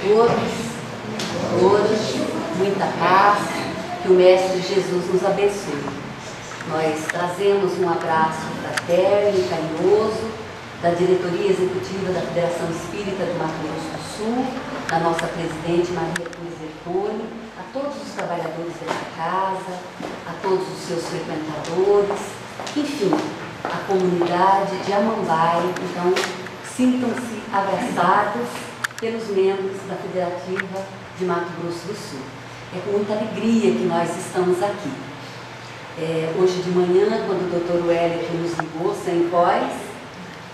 todos, todas, muita paz, que o Mestre Jesus nos abençoe. Nós trazemos um abraço fraterno e carinhoso da diretoria executiva da Federação Espírita do Mato Grosso do Sul, da nossa presidente Maria Cruz Ertoni, a todos os trabalhadores dessa casa, a todos os seus frequentadores, enfim, a comunidade de Amambai. Então, sintam-se abraçados pelos membros da Federativa de Mato Grosso do Sul. É com muita alegria que nós estamos aqui. Hoje de manhã, quando o Dr. Wellington nos ligou sem voz,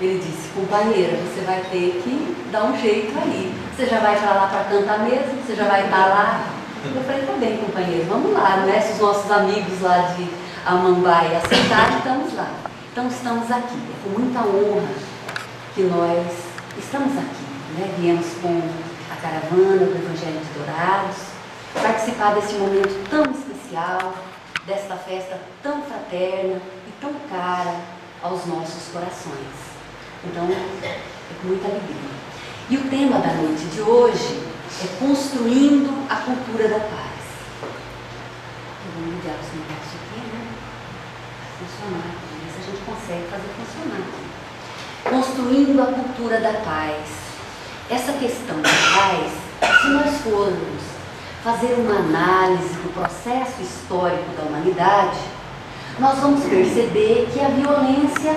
ele disse: companheira, você vai ter que dar um jeito aí. Você já vai para lá para cantar mesmo? Você já vai estar lá? Eu falei: tá bem, companheiro, vamos lá, né? Se os nossos amigos lá de Amambai aceitarem, estamos lá. Então estamos aqui. É com muita honra que nós estamos aqui, né? Viemos com a caravana do Evangelho de Dourados, participar desse momento tão especial, desta festa tão fraterna e tão cara aos nossos corações. Então, é com muita alegria. E o tema da noite de hoje é construindo a cultura da paz. Eu vou ligar os negócios aqui, né? Funcionar, ver se a gente consegue fazer funcionar. Construindo a cultura da paz. Essa questão da paz, se nós formos fazer uma análise do processo histórico da humanidade, nós vamos perceber que a violência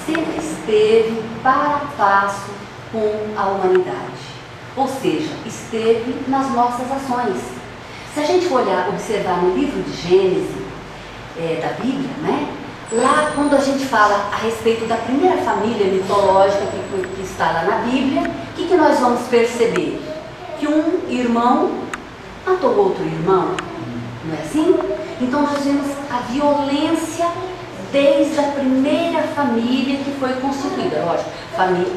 sempre esteve para passo com a humanidade, ou seja, esteve nas nossas ações. Se a gente for observar no livro de Gênesis, da Bíblia, né? Lá quando a gente fala a respeito da primeira família mitológica que está lá na Bíblia, o que nós vamos perceber? Que um irmão matou outro irmão, não é assim? Então nós vemos a violência desde a primeira família que foi constituída, lógico,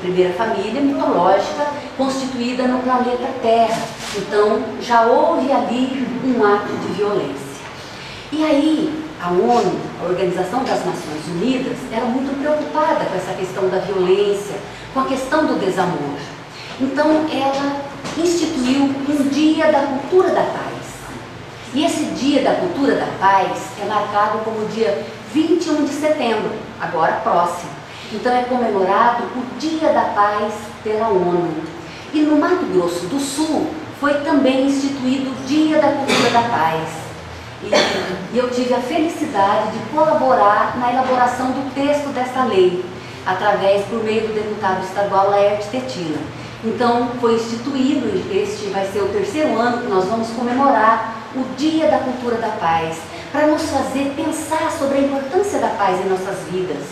primeira família mitológica constituída no planeta Terra. Então já houve ali um ato de violência. E aí a ONU, a Organização das Nações Unidas, era muito preocupada com essa questão da violência, com a questão do desamor. Então ela instituiu um Dia da Cultura da Paz. E esse Dia da Cultura da Paz é marcado como dia 21 de setembro, agora próximo. Então é comemorado o Dia da Paz pela ONU. E no Mato Grosso do Sul foi também instituído o Dia da Cultura da Paz. E eu tive a felicidade de colaborar na elaboração do texto dessa lei, por meio do deputado estadual Laerte Tetila. Então foi instituído, este vai ser o 3º ano que nós vamos comemorar o Dia da Cultura da Paz, para nos fazer pensar sobre a importância da paz em nossas vidas,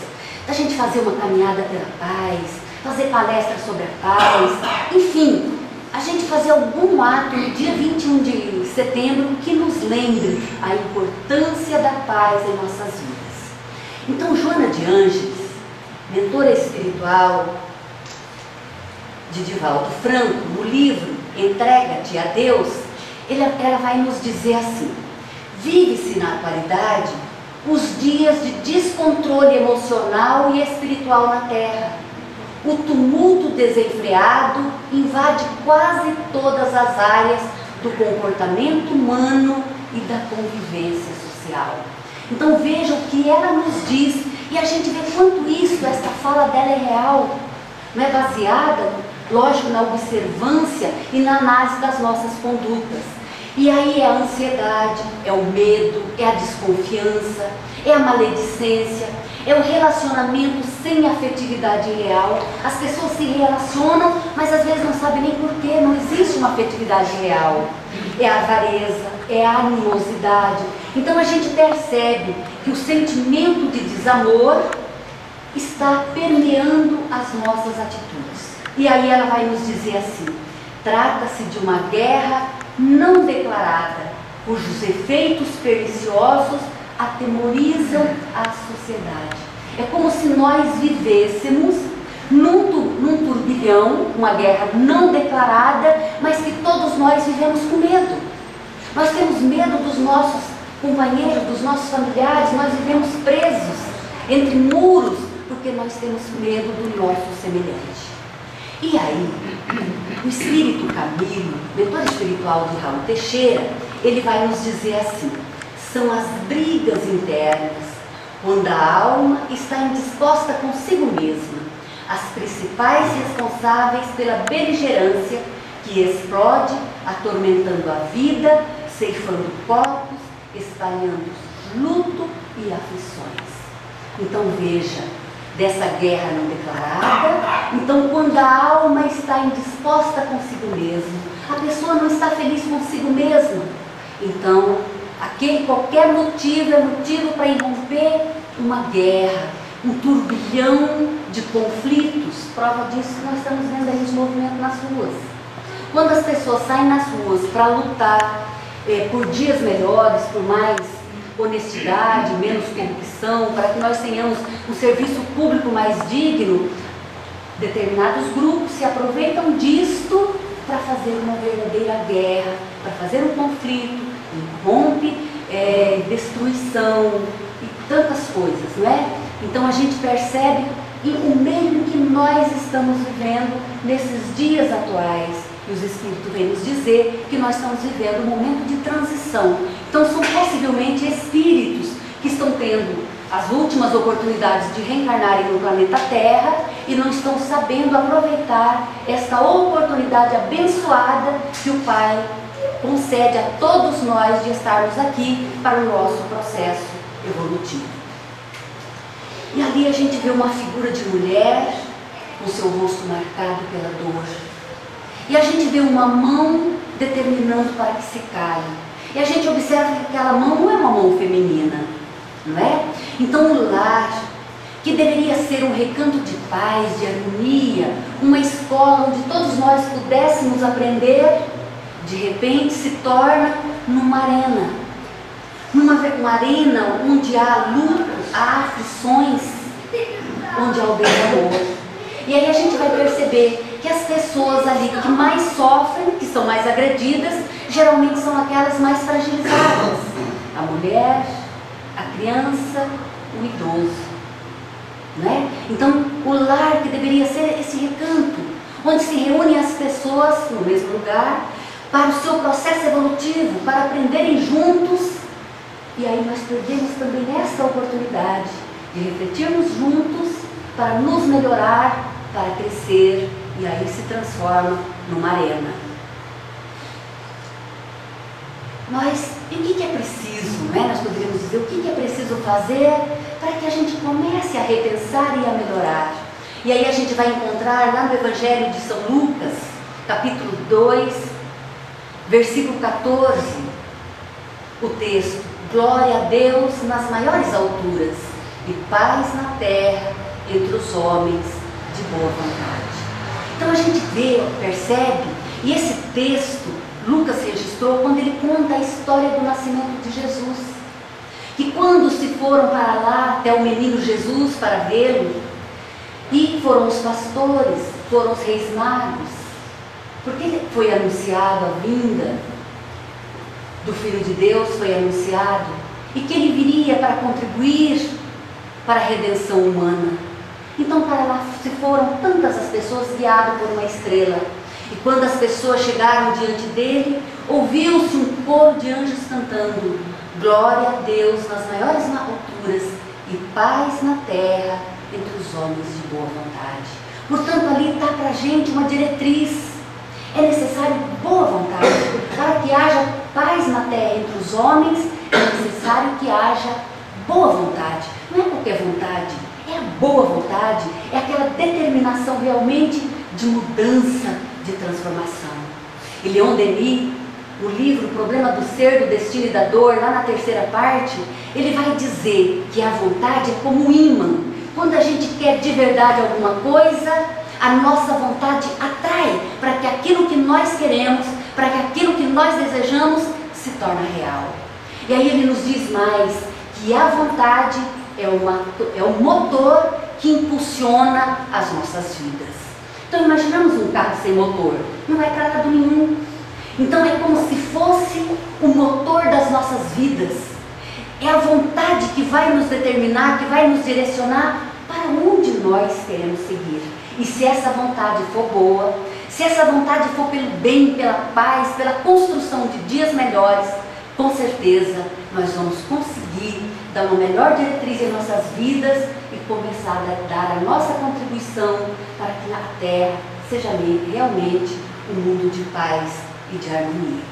da gente fazer uma caminhada pela paz, fazer palestras sobre a paz, enfim, a gente fazer algum ato no dia 21 de setembro que nos lembre a importância da paz em nossas vidas. Então Joana de Ângeles, mentora espiritual de Divaldo Franco, no livro Entrega-te a Deus, ela vai nos dizer assim: vive-se na atualidade os dias de descontrole emocional e espiritual na Terra. O tumulto desenfreado invade quase todas as áreas do comportamento humano e da convivência social. Então vejam o que ela nos diz, e a gente vê quanto essa fala dela é real, não é baseada, lógico, na observância e na análise das nossas condutas. E aí é a ansiedade, é o medo, é a desconfiança, é a maledicência, é o relacionamento sem afetividade real. As pessoas se relacionam, mas às vezes não sabem nem porquê, não existe uma afetividade real. É a avareza, é a animosidade. Então a gente percebe que o sentimento de desamor está permeando as nossas atitudes. E aí ela vai nos dizer assim: trata-se de uma guerra não declarada, cujos efeitos perniciosos atemorizam a sociedade. É como se nós vivêssemos num turbilhão, uma guerra não declarada, mas que todos nós vivemos com medo. Nós temos medo dos nossos companheiros, dos nossos familiares, nós vivemos presos entre muros, porque nós temos medo do nosso semelhante. E aí, o espírito Camilo, mentor espiritual de Raul Teixeira, ele vai nos dizer assim: são as brigas internas, quando a alma está indisposta consigo mesma, as principais responsáveis pela beligerância que explode, atormentando a vida, ceifando corpos, espalhando luto e aflições. Então veja, dessa guerra não declarada, então quando a alma está indisposta consigo mesma, a pessoa não está feliz consigo mesma, então qualquer motivo é motivo para irromper uma guerra, um turbilhão de conflitos. Prova disso que nós estamos vendo aí os movimentos nas ruas. Quando as pessoas saem nas ruas para lutar por dias melhores, por mais honestidade, menos corrupção, para que nós tenhamos um serviço público mais digno, determinados grupos se aproveitam disto para fazer uma verdadeira guerra, para fazer um conflito, rompe, destruição e tantas coisas, não é? Então a gente percebe o meio em que nós estamos vivendo nesses dias atuais, e os Espíritos vêm nos dizer que nós estamos vivendo um momento de transição. Então são possivelmente espíritos que estão tendo as últimas oportunidades de reencarnarem no planeta Terra e não estão sabendo aproveitar esta oportunidade abençoada que o Pai concede a todos nós de estarmos aqui para o nosso processo evolutivo. E ali a gente vê uma figura de mulher com seu rosto marcado pela dor. E a gente vê uma mão determinando para que se caia. E a gente observa que aquela mão não é uma mão feminina, não é? Então o lar, que deveria ser um recanto de paz, de harmonia, uma escola onde todos nós pudéssemos aprender, de repente se torna numa arena. Uma arena onde há luto, há aflições, onde há o desamor. E aí a gente vai perceber que as pessoas ali que mais sofrem, que são mais agredidas, geralmente são aquelas mais fragilizadas. A mulher, a criança, o idoso. Não é? Então, o lar que deveria ser esse recanto, onde se reúnem as pessoas no mesmo lugar, para o seu processo evolutivo, para aprenderem juntos. E aí nós perdemos também esta oportunidade de refletirmos juntos para nos melhorar, para crescer, e aí se transforma numa arena. E o que é preciso, né? Nós poderíamos dizer o que é preciso fazer para que a gente comece a repensar e a melhorar. E aí a gente vai encontrar lá no Evangelho de São Lucas, capítulo 2, versículo 14, o texto: glória a Deus nas maiores alturas e paz na terra entre os homens de boa vontade. Então a gente percebe, e esse texto Lucas registrou quando ele conta a história do nascimento de Jesus, que quando se foram para lá até o menino Jesus para vê-lo, e foram os pastores, foram os reis magos, porque foi anunciado a vinda do Filho de Deus, foi anunciado, e que ele viria para contribuir para a redenção humana. Então para lá se foram tantas as pessoas guiadas por uma estrela. E quando as pessoas chegaram diante dele, ouviu-se um coro de anjos cantando: glória a Deus nas maiores alturas e paz na terra entre os homens de boa vontade. Portanto, ali está para a gente uma diretriz. É necessário boa vontade. Para que haja paz na terra entre os homens, é necessário que haja boa vontade. Não é qualquer vontade, é a boa vontade, é aquela determinação realmente de mudança, de transformação. E Leon Denis, no livro O Problema do Ser, do Destino e da Dor, lá na terceira parte, ele vai dizer que a vontade é como um ímã. Quando a gente quer de verdade alguma coisa, a nossa vontade atrai para que aquilo que nós queremos, para que aquilo que nós desejamos se torne real. E aí ele nos diz mais, que a vontade é o motor que impulsiona as nossas vidas. Então imaginamos um carro sem motor, não vai para lado nenhum. Então é como se fosse o motor das nossas vidas. É a vontade que vai nos determinar, que vai nos direcionar para onde nós queremos seguir. E se essa vontade for boa, se essa vontade for pelo bem, pela paz, pela construção de dias melhores, com certeza nós vamos conseguir dar uma melhor diretriz em nossas vidas e começar a dar a nossa contribuição para que a Terra seja realmente um mundo de paz e de harmonia.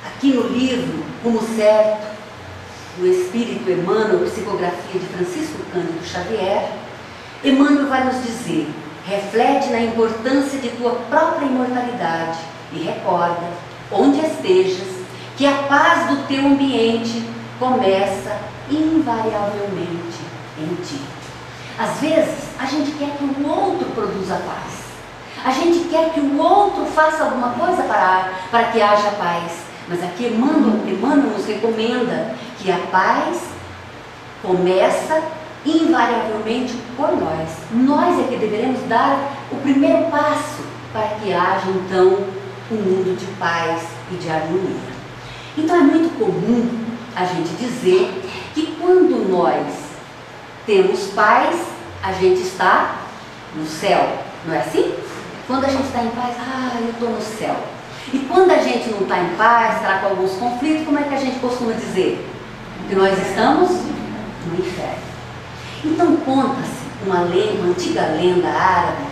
Aqui no livro Rumo Certo, do Espírito Emmanuel, psicografia de Francisco Cândido Xavier, Emmanuel vai nos dizer: reflete na importância de tua própria imortalidade e recorda, onde estejas, que a paz do teu ambiente começa invariavelmente em ti. Às vezes, a gente quer que o outro produza paz. A gente quer que o outro faça alguma coisa para que haja paz. Mas aqui Emmanuel nos recomenda que a paz começa invariavelmente por nós. Nós é que deveremos dar o primeiro passo para que haja então um mundo de paz e de harmonia. Então é muito comum a gente dizer que quando nós temos paz, a gente está no céu, não é assim? Quando a gente está em paz, eu estou no céu. E quando a gente não está em paz, está com alguns conflitos, como é que a gente costuma dizer? Que nós estamos no inferno. Então conta-se uma antiga lenda árabe,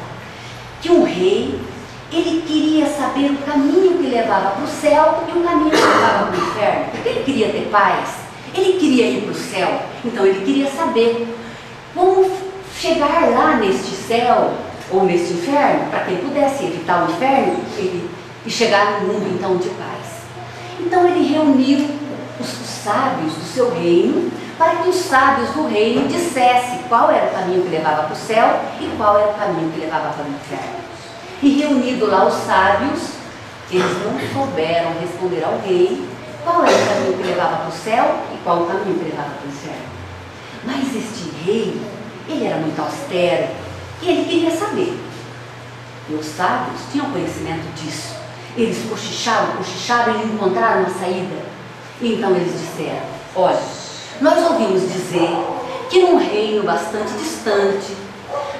que um rei, ele queria saber o caminho que levava para o céu e o caminho que levava para o inferno. Porque ele queria ter paz, ele queria ir para o céu, então ele queria saber como chegar lá neste céu ou neste inferno, para que ele pudesse evitar o inferno e chegar no mundo então de paz. Então ele reuniu os sábios do seu reino, para que os sábios do reino dissessem qual era o caminho que levava para o céu e qual era o caminho que levava para o inferno. E reunido lá os sábios, eles não souberam responder ao rei qual era o caminho que levava para o céu e qual o caminho que levava para o inferno. Mas este rei, ele era muito austero e ele queria saber. E os sábios tinham conhecimento disso. Eles cochicharam e encontraram uma saída. E então eles disseram: olha, nós ouvimos dizer que num reino bastante distante,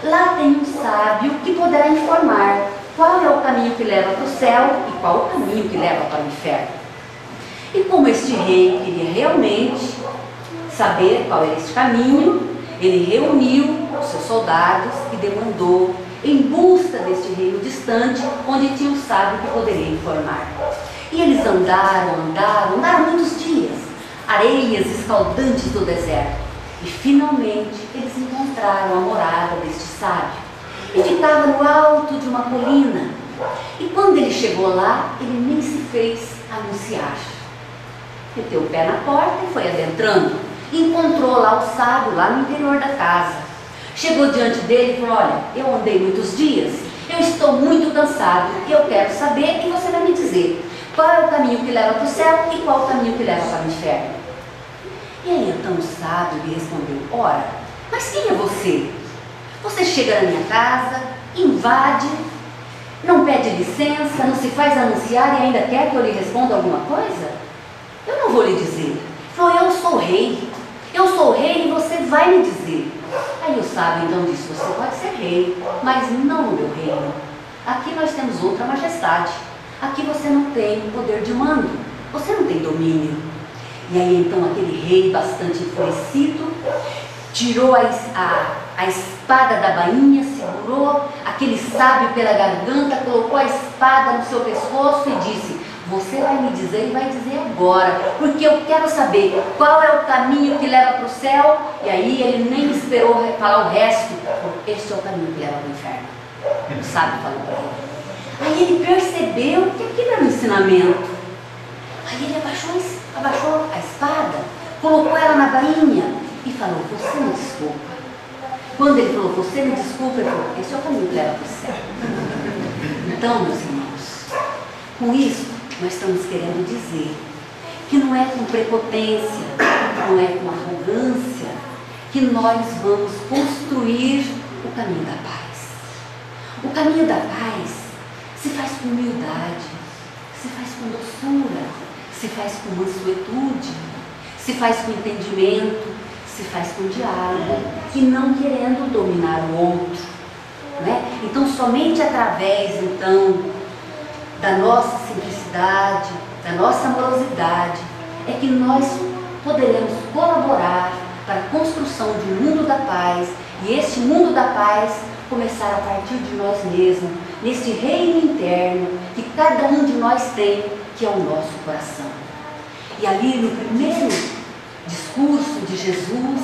lá tem um sábio que poderá informar qual é o caminho que leva para o céu e qual o caminho que leva para o inferno. E como este rei queria realmente saber qual era este caminho, ele reuniu os seus soldados e demandou em busca deste reino distante, onde tinha um sábio que poderia informar. E eles andaram muitos dias, areias escaldantes do deserto, e finalmente eles encontraram a morada deste sábio. E ficava no alto de uma colina. E quando ele chegou lá, ele nem se fez anunciar. Meteu o pé na porta e foi adentrando. Encontrou lá o sábio, lá no interior da casa. Chegou diante dele e falou: olha, eu andei muitos dias, eu estou muito cansado, eu quero saber e você vai me dizer qual é o caminho que leva para o céu e qual o caminho que leva para o inferno. E aí então o sábio lhe respondeu: ora, mas quem é você? Você chega na minha casa, invade, não pede licença, não se faz anunciar e ainda quer que eu lhe responda alguma coisa? Eu não vou lhe dizer. Ele falou: eu sou o rei e você vai me dizer. Aí o sábio então disse: você pode ser rei, mas não no meu reino. Aqui nós temos outra majestade. Aqui você não tem poder de mando, você não tem domínio. E aí então aquele rei bastante enfurecido tirou a espada da bainha, segurou aquele sábio pela garganta, colocou a espada no seu pescoço e disse: você vai me dizer e vai dizer agora, porque eu quero saber qual é o caminho que leva para o céu. E aí ele nem esperou falar o resto: este é o caminho que leva para o inferno. O sábio falou para ele. Aí ele percebeu que aquilo era um ensinamento. Aí ele abaixou a espada, colocou ela na bainha e falou: você me desculpa. Quando ele falou: você me desculpa, ele falou: esse é o caminho que leva para o céu. Então, meus irmãos, com isso nós estamos querendo dizer que não é com prepotência, não é com arrogância que nós vamos construir o caminho da paz. O caminho da paz se faz com humildade, se faz com doçura, se faz com mansuetude, se faz com entendimento, se faz com diálogo e não querendo dominar o outro. não é? Então, somente através, então, da nossa simplicidade, da nossa amorosidade, é que nós poderemos colaborar para a construção de um mundo da paz, e este mundo da paz começar a partir de nós mesmos, neste reino interno que cada um de nós tem, que é o nosso coração. E ali no primeiro discurso de Jesus,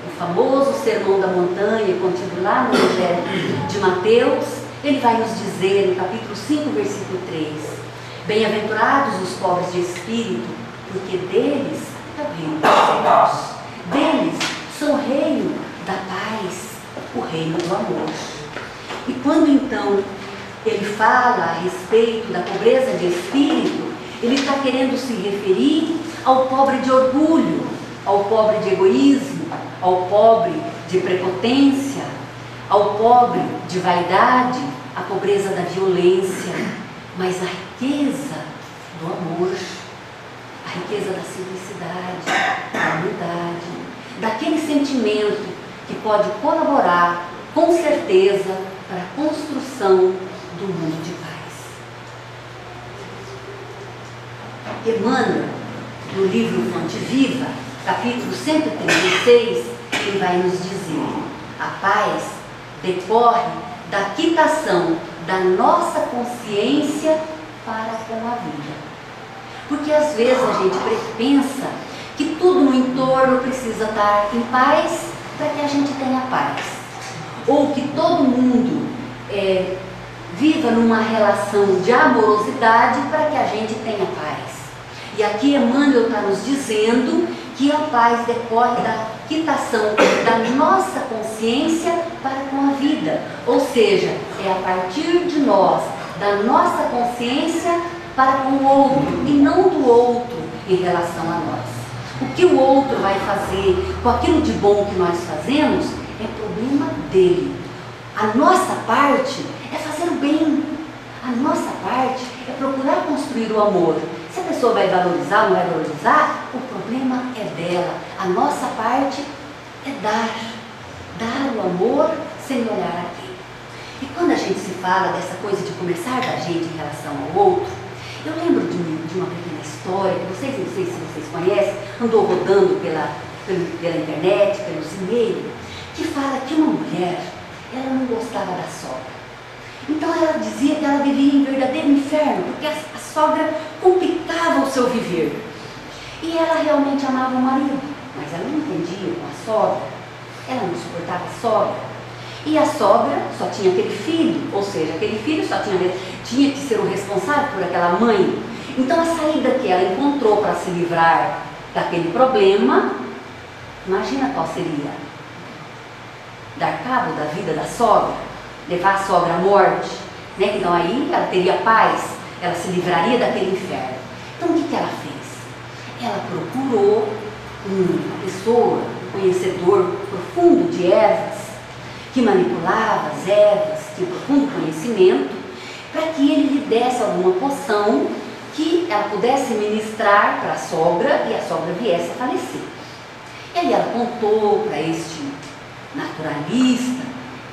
o famoso Sermão da Montanha, contido lá no Evangelho de Mateus, ele vai nos dizer no capítulo 5, versículo 3, bem-aventurados os pobres de espírito, porque deles é o reino dos céus. Deles são o reino da paz, o reino do amor. E quando então ele fala a respeito da pobreza de espírito, ele está querendo se referir ao pobre de orgulho, ao pobre de egoísmo, ao pobre de prepotência, ao pobre de vaidade, a pobreza da violência, mas a riqueza do amor, a riqueza da simplicidade, da humildade, daquele sentimento que pode colaborar com certeza para a construção do mundo de paz. Emmanuel, no livro Fonte Viva, capítulo 136, ele vai nos dizer: a paz decorre da quitação da nossa consciência para com a vida. Porque às vezes a gente pensa que tudo no entorno precisa estar em paz para que a gente tenha paz. Ou que todo mundo viva numa relação de amorosidade para que a gente tenha paz. E aqui Emmanuel está nos dizendo que a paz decorre da quitação da nossa consciência para com a vida. Ou seja, é a partir de nós, da nossa consciência para com o outro, e não do outro em relação a nós. O que o outro vai fazer com aquilo de bom que nós fazemos é problema dele. A nossa parte é fazer o bem. A nossa parte é procurar construir o amor. Se a pessoa vai valorizar ou não vai valorizar, o problema é dela. A nossa parte é dar. Dar o amor sem olhar a quem. E quando a gente se fala dessa coisa de começar da gente em relação ao outro, eu lembro de uma pequena história, que vocês, não sei se vocês conhecem, andou rodando pela internet, pelos e-mails, que fala que uma mulher, ela não gostava da sogra. Então ela dizia que ela vivia em verdadeiro inferno, porque a sogra complicava o seu viver. E ela realmente amava o marido, mas ela não entendia com a sogra, ela não suportava a sogra. E a sogra só tinha aquele filho, ou seja, aquele filho só tinha que ser o responsável por aquela mãe. Então a saída que ela encontrou para se livrar daquele problema, imagina qual seria: dar cabo da vida da sogra, levar a sogra à morte, né? Então aí ela teria paz, ela se livraria daquele inferno. Então o que ela fez? Ela procurou uma pessoa, um conhecedor profundo de ervas, que manipulava as ervas, tinha profundo conhecimento, para que ele lhe desse alguma poção que ela pudesse ministrar para a sogra e a sogra viesse a falecer. E aí ela contou para este naturalista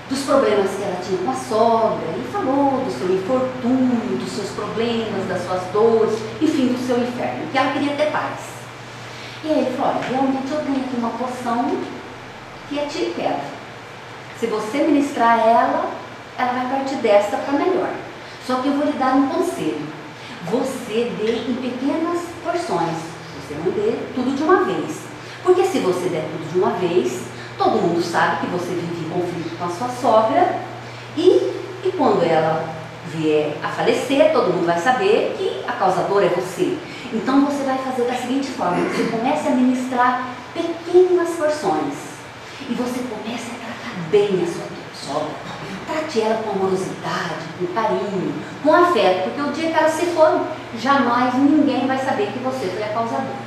dos problemas que ela tinha com a sogra, e falou do seu infortúnio, dos seus problemas, das suas dores, enfim, do seu inferno, que ela queria ter paz. E aí ele falou: olha, realmente eu tenho aqui uma poção que é tiro e queda. Se você ministrar ela, ela vai partir desta para melhor. Só que eu vou lhe dar um conselho: você dê em pequenas porções, você não dê tudo de uma vez. Porque se você der tudo de uma vez, todo mundo sabe que você vive em conflito com a sua sogra, e quando ela vier a falecer, todo mundo vai saber que a causadora é você. Então você vai fazer da seguinte forma: você começa a ministrar pequenas porções, e você começa a tratar bem a sua sogra. Trate ela com amorosidade, com carinho, com afeto, porque o dia que ela se for, jamais ninguém vai saber que você foi a causadora.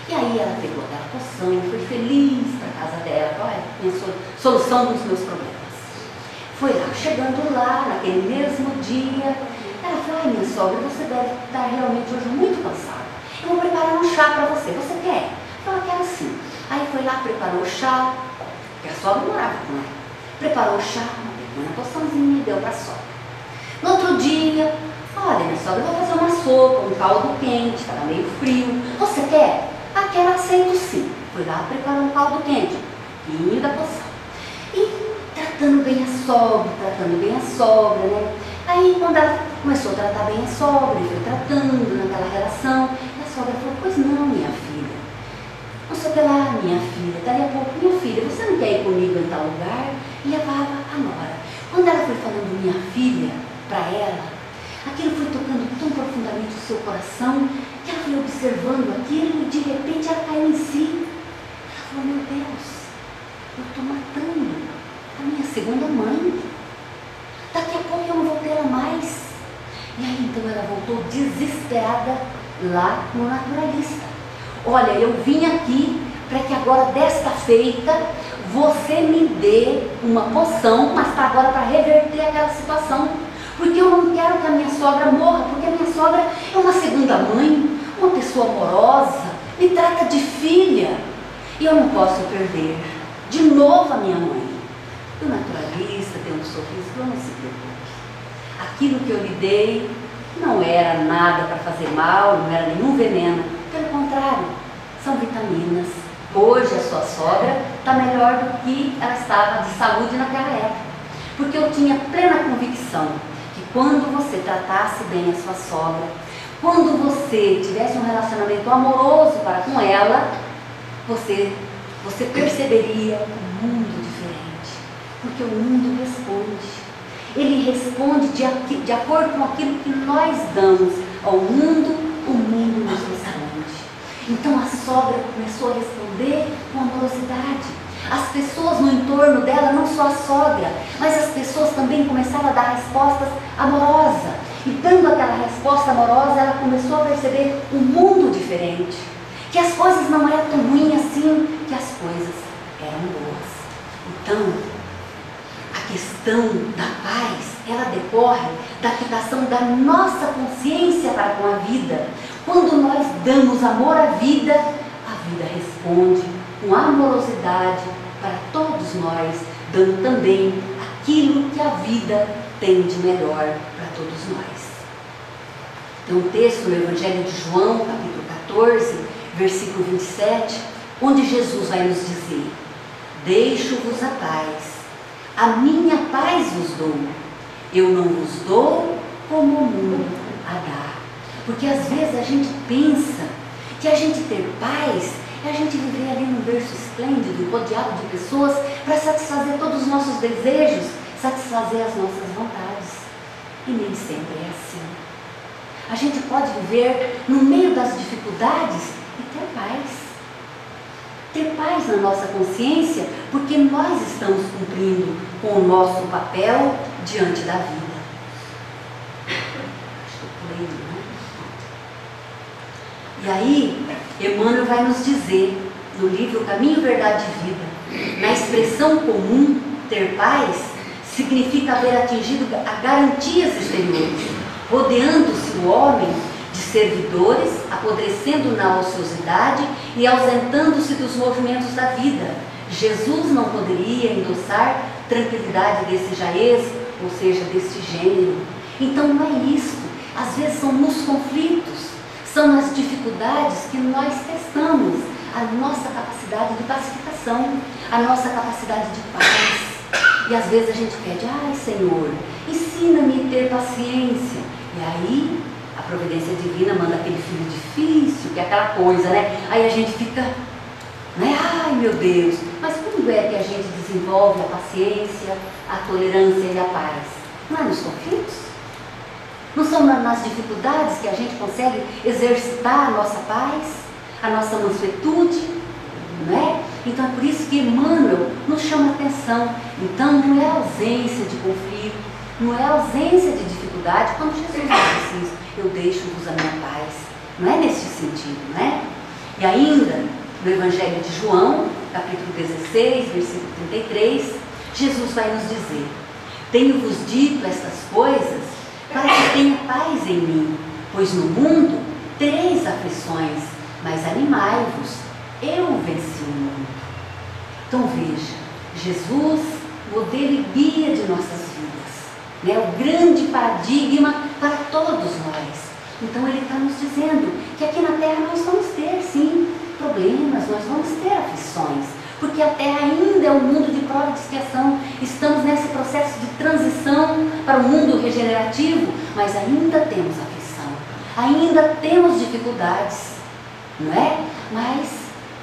E aí ela pegou aquela poção e foi feliz para a casa dela. Olha, minha solução dos meus problemas. Foi lá, chegando lá, naquele mesmo dia, ela falou: ai, minha sogra, você deve estar realmente hoje muito cansada. Eu vou preparar um chá para você. Você quer? Ela quer sim. Aí foi lá, preparou o chá, porque a sogra morava com ela. Preparou o chá, uma Uma poçãozinha e deu para a sogra. No outro dia, olha, minha sogra, eu vou fazer uma sopa, um caldo quente, estava meio frio. Você quer? Ah, quero, aceito sim. Fui lá preparar um caldo quente, um pouquinho da poção. E tratando bem a sogra, né? Aí quando ela começou a tratar bem a sogra, foi tratando naquela relação, e a sogra falou, pois não, minha filha. Não sei o que lá, minha filha, dali a pouco, minha filha, você não quer ir comigo em tal lugar? E levava a nora. Quando ela foi falando minha filha para ela, aquilo foi tocando tão profundamente o seu coração, que ela foi observando aquilo e de repente ela caiu em si. Ela falou, meu Deus, eu estou matando a minha segunda mãe. Daqui a pouco eu não vou ter ela mais. E aí então ela voltou desesperada lá no naturalista. Olha, eu vim aqui para que agora desta feita você me dê uma poção, mas para agora para reverter aquela situação. Porque eu não quero que a minha sogra morra, porque a minha sogra é uma segunda mãe, uma pessoa amorosa, me trata de filha. E eu não posso perder de novo a minha mãe. E o naturalista tem um sorriso, não se preocupe. Aquilo que eu lhe dei não era nada para fazer mal, não era nenhum veneno. Pelo contrário, são vitaminas. Hoje a sua sogra está melhor do que ela estava de saúde naquela época. Porque eu tinha plena convicção que quando você tratasse bem a sua sogra, quando você tivesse um relacionamento amoroso para com ela, você perceberia um mundo diferente. Porque o mundo responde. Ele responde de acordo com aquilo que nós damos ao mundo, o mundo nos responde. Então a sogra começou a responder com amorosidade. As pessoas no entorno dela, não só a sogra, mas as pessoas também começaram a dar respostas amorosas. E dando aquela resposta amorosa, ela começou a perceber um mundo diferente. Que as coisas não eram tão ruins assim, que as coisas eram boas. Então, a questão da paz, ela decorre da quitação da nossa consciência para com a vida. Quando nós damos amor à vida, a vida responde com amorosidade para todos nós, dando também aquilo que a vida tem de melhor para todos nós. Tem um texto no Evangelho de João, capítulo 14, versículo 27, onde Jesus vai nos dizer: deixo-vos a paz, a minha paz vos dou, eu não vos dou como o mundo a dá. Porque às vezes a gente pensa que a gente ter paz é a gente viver ali num berço esplêndido, rodeado de pessoas, para satisfazer todos os nossos desejos, satisfazer as nossas vontades. E nem sempre é assim. A gente pode viver no meio das dificuldades e ter paz. Ter paz na nossa consciência, porque nós estamos cumprindo com o nosso papel diante da vida. Acho que eu pulei, né? E aí, Emmanuel vai nos dizer, no livro Caminho, Verdade e Vida, na expressão comum, ter paz significa haver atingido a garantias exteriores, rodeando-se o homem de servidores, apodrecendo na ociosidade e ausentando-se dos movimentos da vida. Jesus não poderia endossar tranquilidade desse jaez, ou seja, desse gênero. Então não é isso. Às vezes são nos conflitos, são nas dificuldades que nós testamos a nossa capacidade de pacificação, a nossa capacidade de paz. E às vezes a gente pede: ai Senhor, ensina-me a ter paciência. E aí a providência divina manda aquele filho difícil, que é aquela coisa, né? Aí a gente fica, né? Ai meu Deus. Mas quando é que a gente desenvolve a paciência, a tolerância e a paz? Não é nos conflitos? Não são nas dificuldades que a gente consegue exercitar a nossa paz, a nossa mansuetude, não é? Então é por isso que Emmanuel nos chama a atenção. Então não é ausência de conflito, não é ausência de dificuldade, quando Jesus disse isso: eu deixo-vos a minha paz. Não é nesse sentido, não é? E ainda, no Evangelho de João, capítulo 16, versículo 33, Jesus vai nos dizer: tenho-vos dito estas coisas para que tenha paz em mim, pois no mundo tereis aflições, mas animai-vos, eu venci o mundo. Então veja, Jesus, modelo e guia de nossas vidas, né? O grande paradigma para todos nós. Então ele está nos dizendo que aqui na Terra nós vamos ter, sim, problemas, nós vamos ter aflições, porque a Terra ainda é um mundo de prova e de expiação. Estamos nesse processo de transição para um mundo regenerativo, mas ainda temos aflição, ainda temos dificuldades, não é? Mas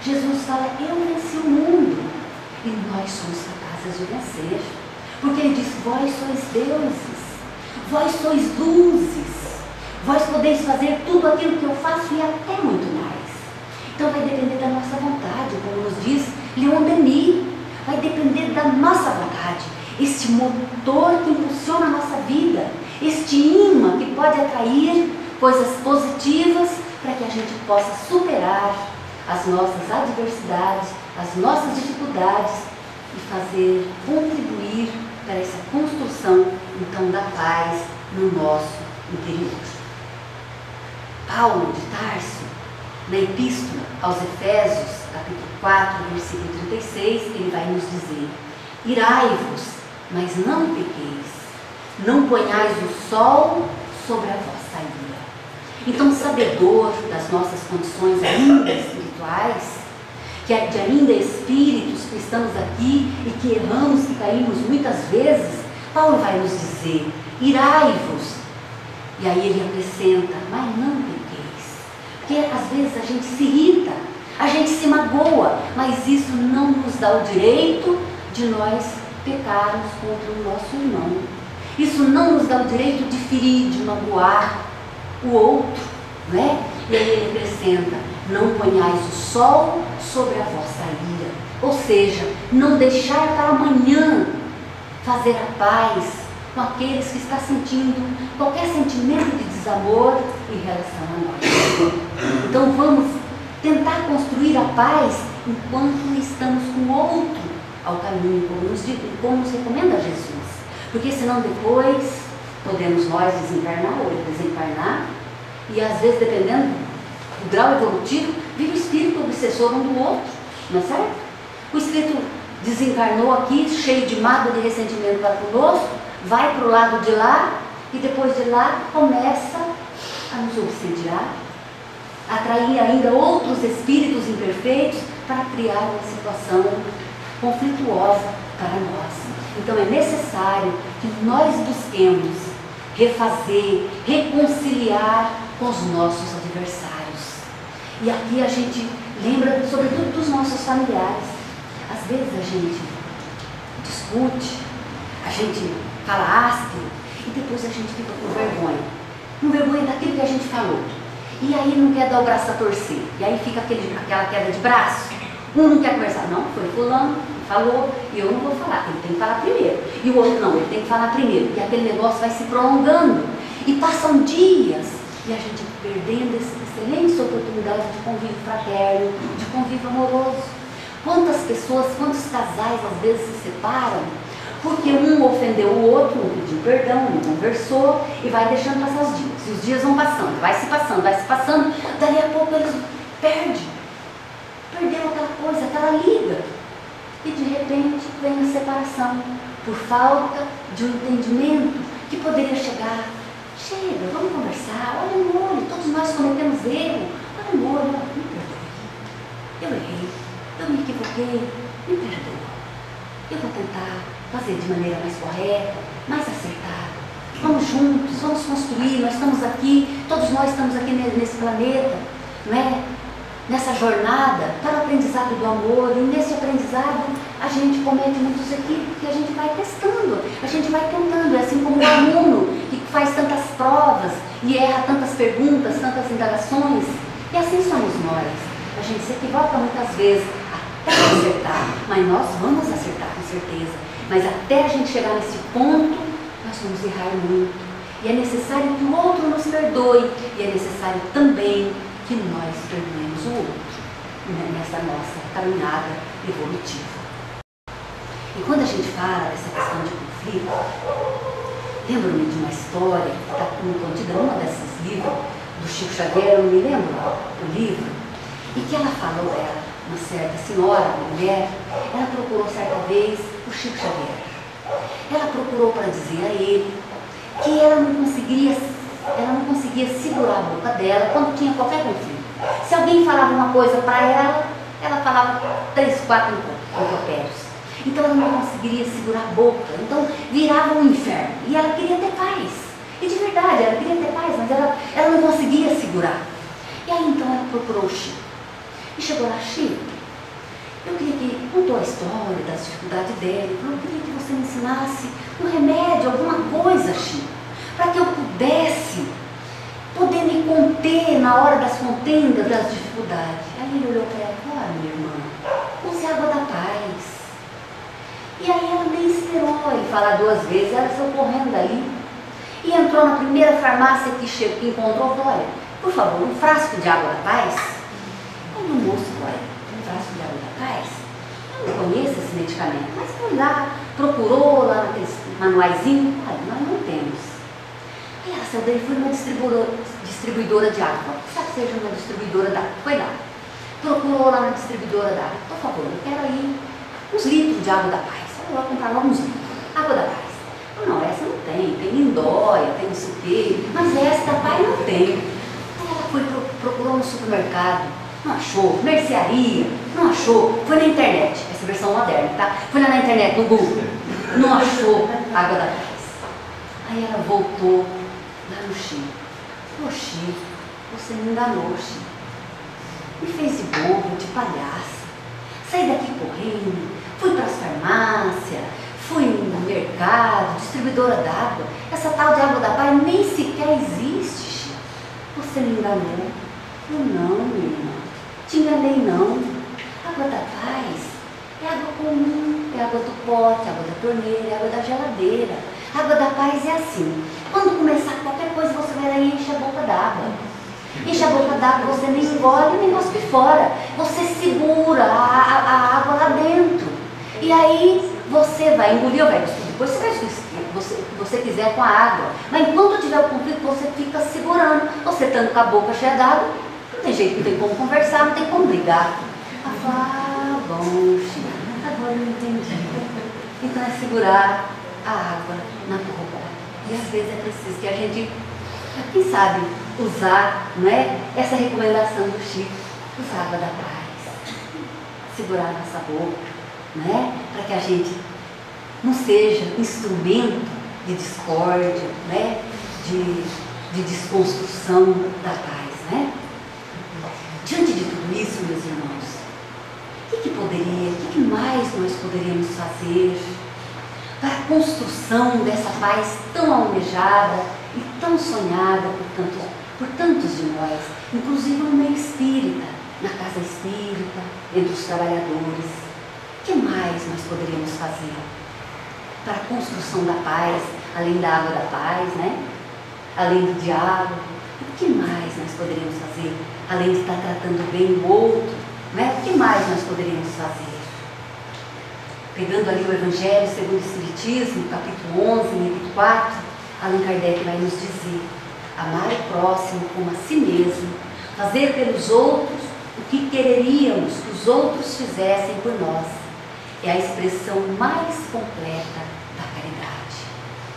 Jesus fala, eu venci o mundo, e nós somos capazes de vencer, porque ele diz, vós sois deuses, vós sois luzes, vós podeis fazer tudo aquilo que eu faço e até muito mais. Então vai depender da nossa vontade, como nos diz Leon Denis, vai depender da nossa vontade, este motor que impulsiona a nossa vida, este imã que pode atrair coisas positivas para que a gente possa superar as nossas adversidades, as nossas dificuldades e contribuir para essa construção, então, da paz no nosso interior. Paulo de Tarso, na Epístola aos Efésios, capítulo 4, versículo 36, ele vai nos dizer, irai-vos, mas não pequeis, não ponhais o sol sobre a vossa ira. Então, sabedor das nossas condições ainda espirituais, que ainda espíritos que estamos aqui e que erramos, que caímos muitas vezes, Paulo vai nos dizer, irai-vos. E aí ele acrescenta, mas não pequeis. Porque às vezes a gente se irrita, a gente se magoa, mas isso não nos dá o direito de nós pecarmos contra o nosso irmão. Isso não nos dá o direito de ferir, de magoar o outro, não é? E aí ele acrescenta, não ponhais o sol sobre a vossa ira. Ou seja, não deixar para amanhã fazer a paz com aqueles que estão sentindo qualquer sentimento de desamor em relação a nós. Então vamos tentar construir a paz enquanto estamos com o outro ao caminho, como nos recomenda Jesus. Porque senão depois podemos nós desencarnar ou ele desencarnar, e às vezes, dependendo do grau evolutivo, vira o espírito obsessor um do outro, não é certo? O espírito desencarnou aqui, cheio de mágoa, de ressentimento para conosco, vai para o lado de lá, e depois de lá começa a nos obsediar, atrair ainda outros espíritos imperfeitos para criar uma situação conflituosa para nós. Então é necessário que nós busquemos refazer, reconciliar com os nossos adversários. E aqui a gente lembra sobretudo dos nossos familiares. Às vezes a gente discute, a gente fala áspero e depois a gente fica com vergonha daquilo que a gente falou. E aí não quer dar o braço a torcer, e aí fica aquela queda de braço. Um não quer conversar, não, foi fulano, falou, e eu não vou falar, ele tem que falar primeiro. E o outro não, ele tem que falar primeiro. E aquele negócio vai se prolongando. E passam dias, e a gente perdendo essa excelente oportunidade de convívio fraterno, de convívio amoroso. Quantas pessoas, quantos casais às vezes se separam, porque um ofendeu o outro, não pediu perdão, não conversou, e vai deixando passar os dias. E os dias vão passando, vai se passando, dali a pouco eles perderam aquela coisa, aquela liga. E de repente vem a separação, por falta de um entendimento que poderia chegar. Chega, vamos conversar, olha no olho, todos nós cometemos erro, olha no olho, me perdoe. Eu errei, eu me equivoquei, me perdoa. Eu vou tentar fazer de maneira mais correta, mais acertada. Vamos juntos, vamos construir, nós estamos aqui, todos nós estamos aqui nesse planeta, não é? Nessa jornada para o aprendizado do amor, e nesse aprendizado a gente comete muitos equívocos que a gente vai testando, a gente vai tentando, é assim como o aluno que faz tantas provas e erra tantas perguntas, tantas indagações, e assim somos nós. A gente se equivoca muitas vezes até acertar, mas nós vamos acertar com certeza, mas até a gente chegar nesse ponto, nós vamos errar muito, e é necessário que o outro nos perdoe, e é necessário também que nós perdoemos o outro, né, nessa nossa caminhada evolutiva. E quando a gente fala dessa questão de conflito, lembro-me de uma história que está contida numa desses livros do Chico Xavier, eu não me lembro do livro, e que ela falou dela, uma certa senhora, uma mulher, ela procurou certa vez o Chico Xavier. Ela procurou para dizer a ele ela não conseguia segurar a boca dela quando tinha qualquer conflito. Se alguém falava uma coisa para ela, ela falava 3, 4 impropérios. Então ela não conseguiria segurar a boca, então virava um inferno. E ela queria ter paz. E de verdade, ela queria ter paz, mas ela não conseguia segurar. E aí então ela procurou o Chico. E chegou lá: Chico, eu queria que, contou a história das dificuldades dela, eu queria que você me ensinasse um remédio, alguma coisa, Chico, para que eu pudesse poder me conter na hora das contendas, das dificuldades. Aí ele olhou para ela e falou: ah, minha irmã, use água da paz. E aí ela nem esperou ele falar 2 vezes, ela saiu correndo dali e entrou na primeira farmácia que encontrou. Falou: olha, por favor, um frasco de água da paz. Aí o moço: olha, um frasco de água da paz? Eu não conheço esse medicamento. Mas foi lá, procurou lá naqueles manuaizinhos. Olha, nós não temos. Aí ela saiu daí e foi numa distribuidora de água. Sabe que seja uma distribuidora d'água? Foi lá. Procurou lá na distribuidora d'água. Por favor, eu quero aí uns litros de água da paz. Eu vou comprar logo uns litros. Água da paz. Não, essa não tem. Tem lindóia, tem não sei o quê. Mas essa da paz não tem. Aí ela foi, procurou no supermercado. Não achou. Mercearia. Não achou. Foi na internet. Essa versão moderna, tá? Foi lá na internet, no Google. Não achou água da paz. Aí ela voltou lá no Chico. Ô Chico, você me enganou, Chico. Me fez de bobo, de palhaça. Saí daqui correndo, fui para as farmácias, fui no mercado, distribuidora d'água. Essa tal de água da paz nem sequer existe, Chico. Você me enganou. Eu não, minha irmã. Te enganei não. Água da paz é água comum, é água do pote, água da torneira, é água da geladeira. Água da paz é assim: quando começar qualquer coisa, você vai lá e enche a boca d'água. Enche a boca d'água, você nem engole nem cospe fora. Você segura a água lá dentro. E aí você vai engolir ou vai cuspir. Depois você vai cuspir o que você quiser com a água. Mas enquanto tiver o conflito, você fica segurando. Você estando com a boca cheia d'água, não tem jeito, não tem como conversar, não tem como brigar. Ela fala: ah, bom, Chico, agora eu entendi. Então é segurar a água na boca. E às vezes é preciso que a gente, quem sabe, usar, não é, essa recomendação do Chico: usar água da paz, segurar a nossa boca, não é, para que a gente não seja instrumento de discórdia, né, de desconstrução da paz, né? Diante de tudo isso, meus irmãos, o que mais nós poderíamos fazer para a construção dessa paz tão almejada e tão sonhada por tantos de nós, inclusive no meio espírita, na casa espírita, entre os trabalhadores? O que mais nós poderíamos fazer para a construção da paz, além da água da paz, né? Além do diálogo? O que mais nós poderíamos fazer, além de estar tratando bem o outro, né? O que mais nós poderíamos fazer? Pegando ali o Evangelho segundo o Espiritismo, capítulo 11, item 4, Allan Kardec vai nos dizer: amar o próximo como a si mesmo, fazer pelos outros o que quereríamos que os outros fizessem por nós, é a expressão mais completa da caridade.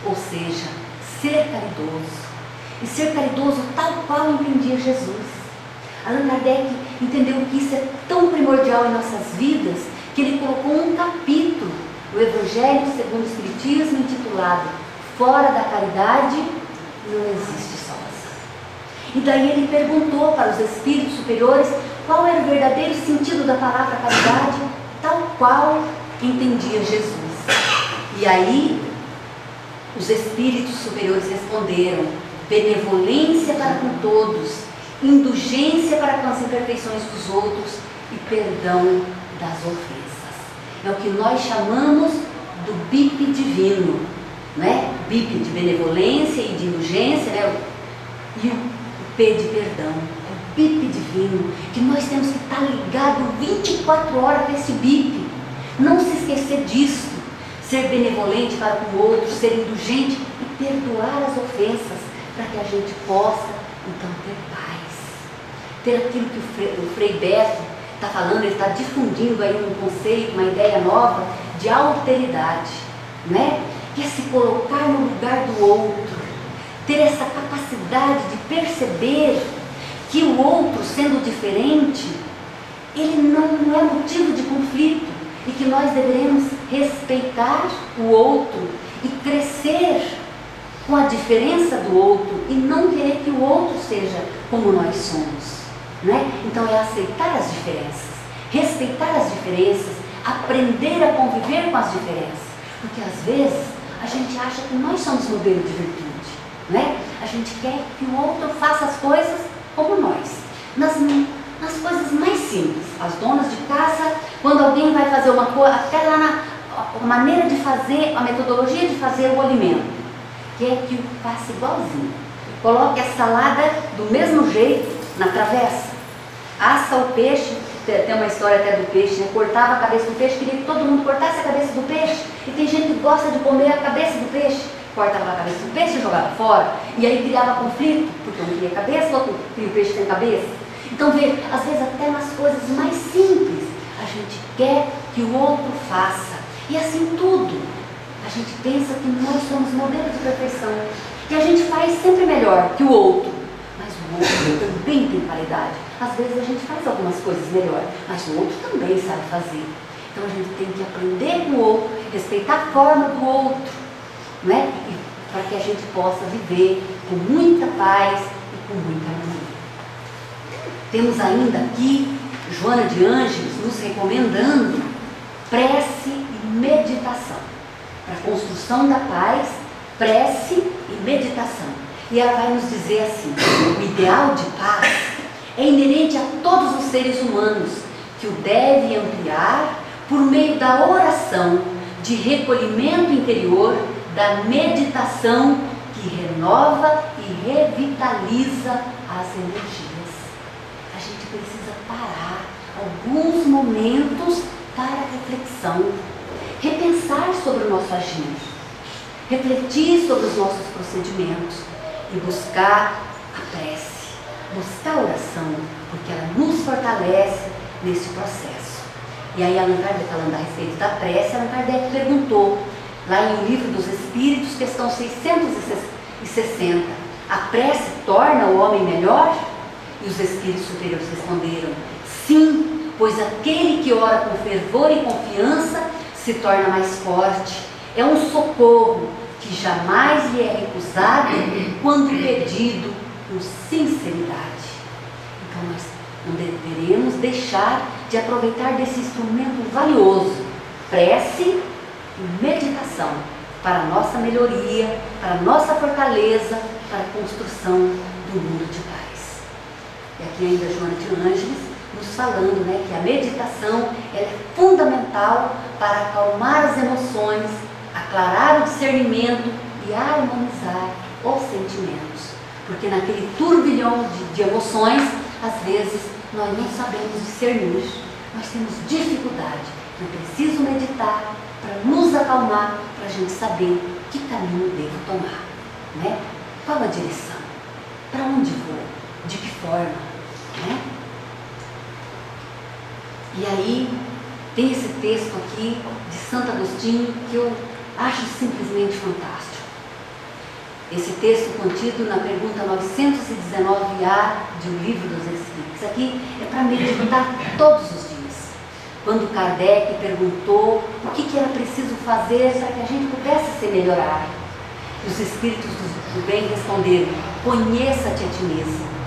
Ou seja, ser caridoso. E ser caridoso tal qual entendia Jesus. Allan Kardec entendeu que isso é tão primordial em nossas vidas, que ele colocou um capítulo no Evangelho segundo o Espiritismo, intitulado Fora da Caridade não existe salvação. E daí ele perguntou para os espíritos superiores qual era o verdadeiro sentido da palavra caridade, tal qual entendia Jesus. E aí os espíritos superiores responderam: benevolência para com todos, indulgência para com as imperfeições dos outros e perdão das ofensas. É o que nós chamamos do BIP divino, né? BIP de benevolência e de indulgência, né? E o P de perdão, é o BIP divino, que nós temos que estar ligado 24 horas com esse BIP, não se esquecer disso, ser benevolente para com o outro, ser indulgente e perdoar as ofensas, para que a gente possa então ter paz, ter aquilo que o Frei Beto está falando. Ele está difundindo aí um conceito, uma ideia nova de alteridade, né? Que é se colocar no lugar do outro, ter essa capacidade de perceber que o outro, sendo diferente, ele não é motivo de conflito e que nós deveremos respeitar o outro e crescer com a diferença do outro e não querer que o outro seja como nós somos, né? Então é aceitar as diferenças, respeitar as diferenças, aprender a conviver com as diferenças, porque às vezes a gente acha que nós somos modelo de virtude, né? A gente quer que o outro faça as coisas como nós, nas coisas mais simples. As donas de casa, quando alguém vai fazer uma coisa, até lá na maneira de fazer, a metodologia de fazer o alimento, que é que faça igualzinho. Coloque a salada do mesmo jeito na travessa. Assa o peixe, tem uma história até do peixe, né? Cortava a cabeça do peixe, queria que todo mundo cortasse a cabeça do peixe. E tem gente que gosta de comer a cabeça do peixe. Cortava a cabeça do peixe e jogava fora. E aí criava conflito, porque um queria cabeça, o outro queria o peixe sem cabeça. Então, vê, às vezes até nas coisas mais simples, a gente quer que o outro faça. E assim tudo. A gente pensa que nós somos modelos de perfeição. E a gente faz sempre melhor que o outro. Mas o outro também tem qualidade. Às vezes a gente faz algumas coisas melhor, mas o outro também sabe fazer. Então a gente tem que aprender com o outro, respeitar a forma do outro, né? E para que a gente possa viver com muita paz e com muita harmonia. Temos ainda aqui Joana de Ângeles nos recomendando prece e meditação. Para a construção da paz, prece e meditação. E ela vai nos dizer assim: o ideal de paz é inerente a todos os seres humanos, que o deve ampliar por meio da oração, de recolhimento interior, da meditação que renova e revitaliza as energias. A gente precisa parar alguns momentos para reflexão, repensar sobre o nosso agir, refletir sobre os nossos procedimentos e buscar a prece, buscar a oração, porque ela nos fortalece nesse processo. E aí Allan Kardec, falando a respeito da prece, Allan Kardec perguntou, lá em O Livro dos Espíritos, questão 660, a prece torna o homem melhor? E os espíritos superiores responderam, sim, pois aquele que ora com fervor e confiança se torna mais forte. É um socorro que jamais lhe é recusado quando pedido com sinceridade. Então nós não deveremos deixar de aproveitar desse instrumento valioso, prece e meditação, para a nossa melhoria, para a nossa fortaleza, para a construção do mundo de paz. E aqui ainda Joana de Ângeles nos falando, né, que a meditação é fundamental para acalmar as emoções, aclarar o discernimento e harmonizar os sentimentos. Porque naquele turbilhão de emoções, às vezes nós não sabemos discernir, nós temos dificuldade. Eu preciso meditar para nos acalmar, para a gente saber que caminho devo tomar, né? Qual a direção? Para onde vou? De que forma? Né? E aí, tem esse texto aqui de Santo Agostinho que eu acho simplesmente fantástico. Esse texto contido na pergunta 919A de O Livro dos Espíritos. Aqui é para meditar todos os dias. Quando Kardec perguntou o que era preciso fazer para que a gente pudesse ser melhorado. Os Espíritos do Bem responderam, conheça-te a ti mesmo.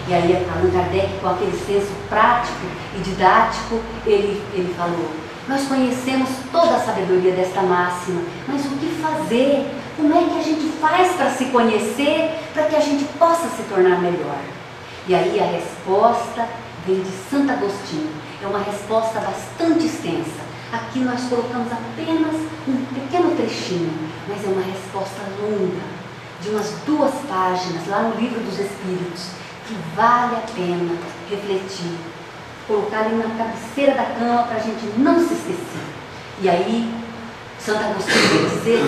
E aí Allan Kardec, com aquele senso prático e didático, ele falou, nós conhecemos toda a sabedoria desta máxima, mas o que fazer? Como é que a gente faz para se conhecer, para que a gente possa se tornar melhor? E aí a resposta vem de Santo Agostinho, é uma resposta bastante extensa. Aqui nós colocamos apenas um pequeno trechinho, mas é uma resposta longa, de umas 2 páginas, lá no Livro dos Espíritos, que vale a pena refletir, colocar ali na cabeceira da cama para a gente não se esquecer. E aí, Santo Agostinho vai dizer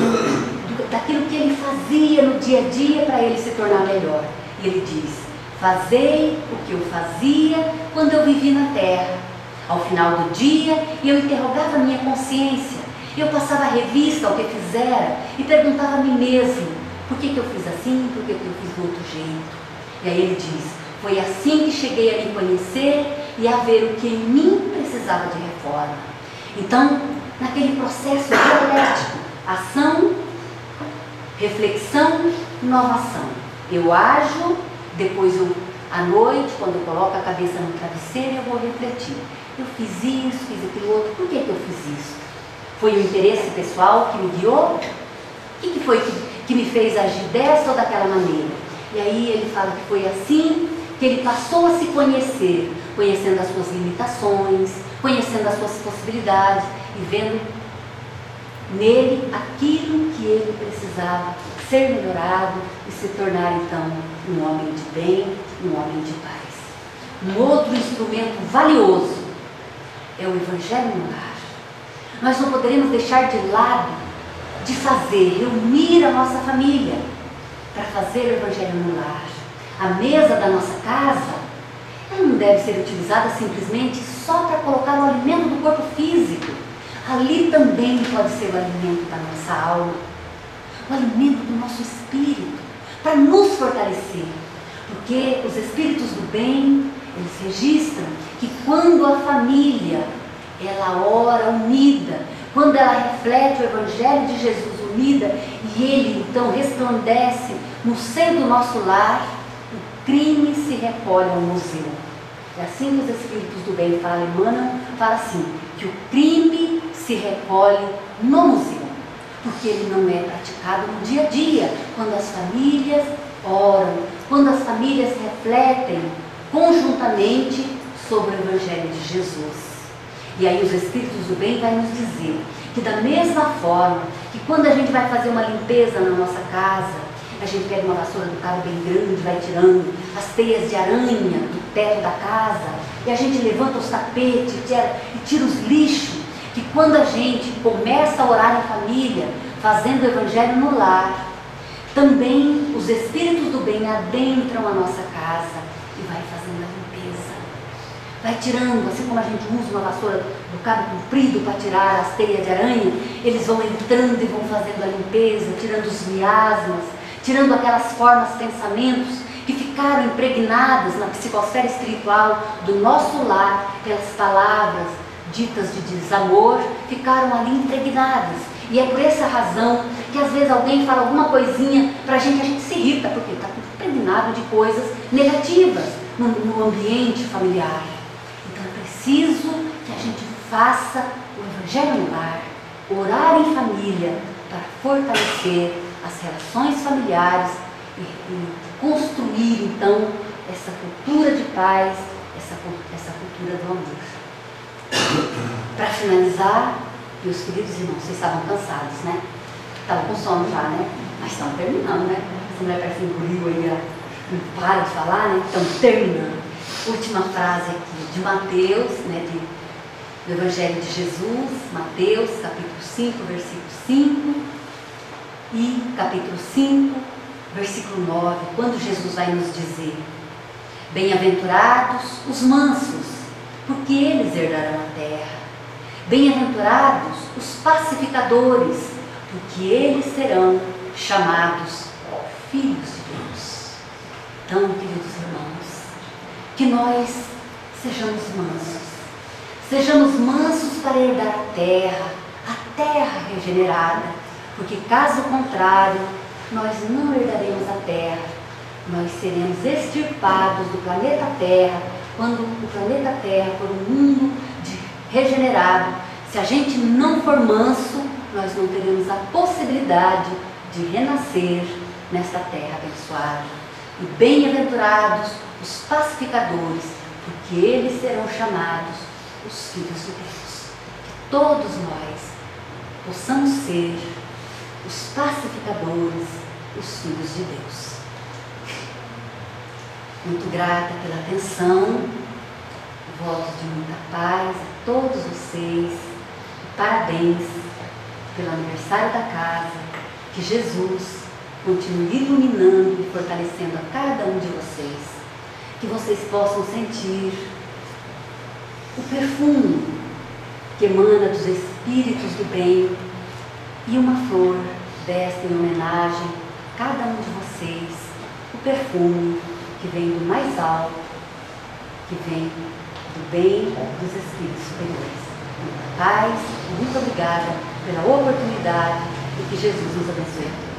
daquilo que ele fazia no dia a dia para ele se tornar melhor. E ele diz, fazei o que eu fazia quando eu vivi na terra. Ao final do dia, eu interrogava a minha consciência, eu passava a revista ao que fizera e perguntava a mim mesmo, Por que eu fiz assim? Por que eu fiz do outro jeito? E aí ele diz, foi assim que cheguei a me conhecer e a ver o que em mim precisava de reforma. Então, naquele processo dialético, ação, reflexão, inovação. Eu ajo, depois à noite, quando eu coloco a cabeça no travesseiro, eu vou refletir. Eu fiz isso, fiz aquilo outro. Por que eu fiz isso? Foi o interesse pessoal que me guiou? O que foi que me fez agir dessa ou daquela maneira? E aí ele fala que foi assim que ele passou a se conhecer, conhecendo as suas limitações, conhecendo as suas possibilidades e vendo nele aquilo que ele precisava ser melhorado e se tornar então um homem de bem, um homem de paz. Um outro instrumento valioso é o Evangelho no lar. Nós não poderemos deixar de lado de fazer, reunir a nossa família para fazer o Evangelho no lar. A mesa da nossa casa, ela não deve ser utilizada simplesmente só para colocar o alimento do corpo físico. Ali também pode ser o alimento da nossa alma, o alimento do nosso espírito, para nos fortalecer. Porque os espíritos do bem, eles registram que quando a família, ela ora unida, quando ela reflete o Evangelho de Jesus unida, e ele então resplandece no seio do nosso lar, o crime se recolhe ao museu. É assim que os espíritos do bem falam, Emmanuel fala assim, que o crime se recolhe no museu, porque ele não é praticado no dia a dia, quando as famílias oram, quando as famílias refletem conjuntamente sobre o Evangelho de Jesus. E aí os espíritos do bem vão nos dizer que da mesma forma que quando a gente vai fazer uma limpeza na nossa casa, a gente pega uma vassoura do carro bem grande, vai tirando as teias de aranha do teto da casa, e a gente levanta os tapetes e tira os lixos, que quando a gente começa a orar em família, fazendo o Evangelho no lar, também os espíritos do bem adentram a nossa casa e vai fazendo a limpeza. Vai tirando, assim como a gente usa uma vassoura do cabo comprido para tirar as teias de aranha, eles vão entrando e vão fazendo a limpeza, tirando os miasmas, tirando aquelas formas, pensamentos que ficaram impregnadas na psicosfera espiritual do nosso lar, pelas palavras ditas de desamor, ficaram ali impregnadas. E é por essa razão que às vezes alguém fala alguma coisinha pra gente, a gente se irrita, porque está impregnado de coisas negativas no ambiente familiar. Então é preciso que a gente faça o Evangelho no lar, orar em família para fortalecer as relações familiares e construir então essa cultura de paz, essa cultura do amor. Para finalizar, meus queridos irmãos, vocês estavam cansados, né? Estavam com sono já, né? Mas estão terminando, né? Essa mulher parece engoliu aí, não para de falar, né? Então, terminando. Última frase aqui de Mateus, né? Do Evangelho de Jesus, Mateus, capítulo 5, versículo 5 e capítulo 5, versículo 9, quando Jesus vai nos dizer: bem-aventurados os mansos, porque eles herdarão a terra. Bem-aventurados os pacificadores, porque eles serão chamados filhos de Deus. Então, queridos irmãos, que nós sejamos mansos para herdar a terra regenerada, porque caso contrário, nós não herdaremos a terra, nós seremos extirpados do planeta Terra, quando o planeta Terra for um mundo regenerado. Se a gente não for manso, nós não teremos a possibilidade de renascer nesta terra abençoada. E bem-aventurados os pacificadores, porque eles serão chamados os filhos de Deus. Que todos nós possamos ser os pacificadores, os filhos de Deus. Muito grata pela atenção, votos de muita paz a todos vocês, e parabéns pelo aniversário da casa, que Jesus continue iluminando e fortalecendo a cada um de vocês, que vocês possam sentir o perfume que emana dos espíritos do bem e uma flor desta em homenagem cada um de vocês o perfume que vem do mais alto, que vem do bem dos espíritos superiores. Paz, muito obrigada pela oportunidade e que Jesus nos abençoe.